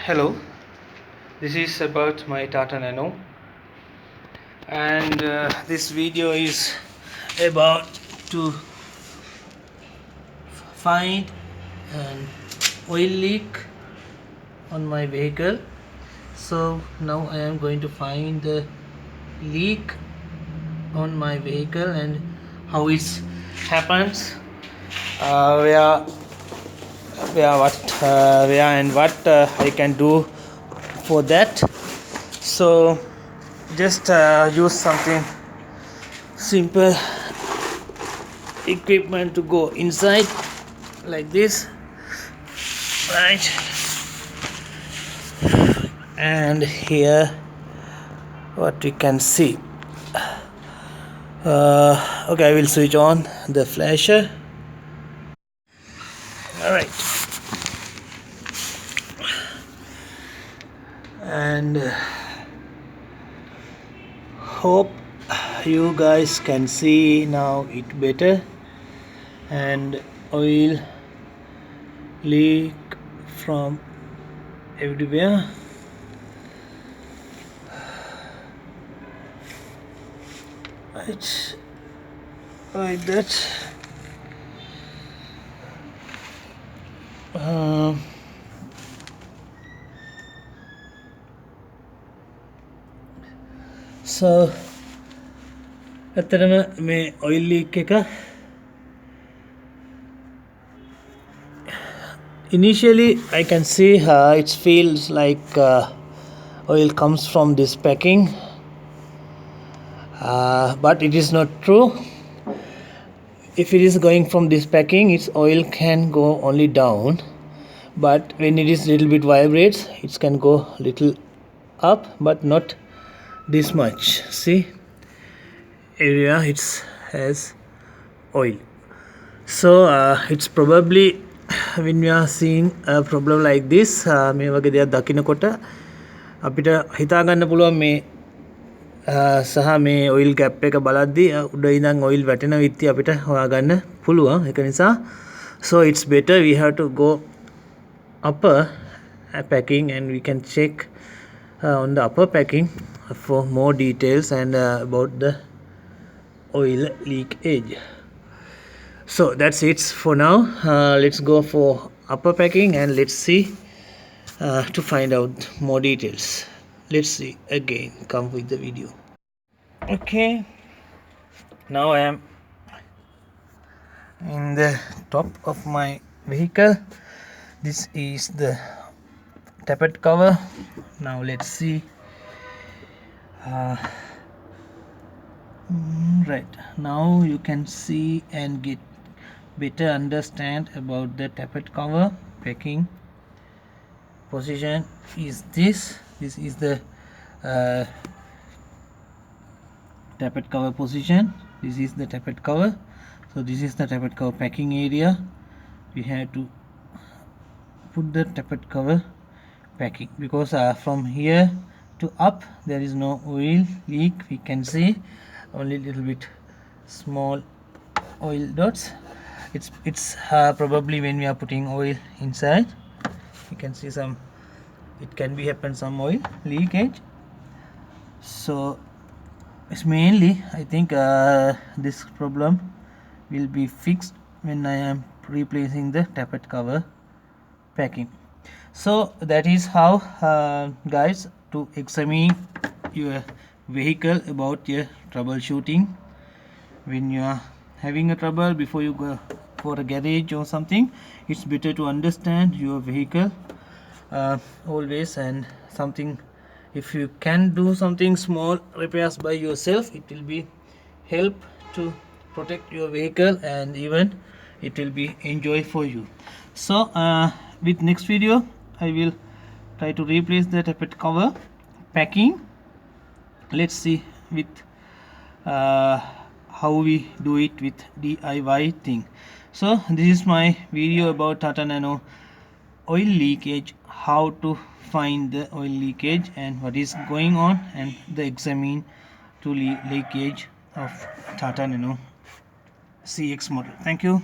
Hello, this is about my Tata Nano, and this video is about to find an oil leak on my vehicle. So now I am going to find the leak on my vehicle and how it happens, where and what I can do for that. So just use something simple equipment to go inside like this, right? And here what we can see, okay, I will switch on the flasher. All right, and hope you guys can see now it better. And oil leak from everywhere. Right, like that. So ඇත්තටම මේ oil leak එක initially I can see it feels like oil comes from this packing, but it is not true. If it is going from this packing, its oil can go only down, but when it is little bit vibrates, it can go little up, but not this much. See, area it has oil. So it's probably when we are seeing a problem like this, මේ වගේ දෙයක් දකිනකොට අපිට හිතා ගන්න පුළුවන් මේ සහ මේ oil gap එක බලද්දී උඩ ඉඳන් oil වැටෙන විත්ති අපිට හොයාගන්න පුළුවන්. ඒක නිසා so it's better we have to go upper packing and we can check on the upper packing for more details and about the oil leakage. So that's it for now. Let's go for upper packing and let's see to find out more details. Let's see again, come with the video. Okay, now I am in the top of my vehicle. This is the tappet cover. Now let's see. Right, now you can see and get better understand about the tappet cover packing. Position is this is the tappet cover position. This is the tappet cover. So this is the tappet cover packing area. We have to put the tappet cover packing because from here to up there is no oil leak. We can see only little bit small oil dots. It's probably when we are putting oil inside, you can see some, it can be happen some oil leakage. So it's mainly I think this problem will be fixed when I am replacing the tappet cover packing. So that is how guys to examine your vehicle about your troubleshooting. When you are having a trouble before you go for a garage or something, it's better to understand your vehicle always, and something, if you can do something small repairs by yourself, it will be help to protect your vehicle and even it will be enjoy for you. So with next video I will try to replace the tappet cover packing. Let's see with how we do it with DIY thing. So this is my video about Tata Nano oil leakage, how to find the oil leakage and what is going on, and the examine to leakage of Tata Nano CX model. Thank you.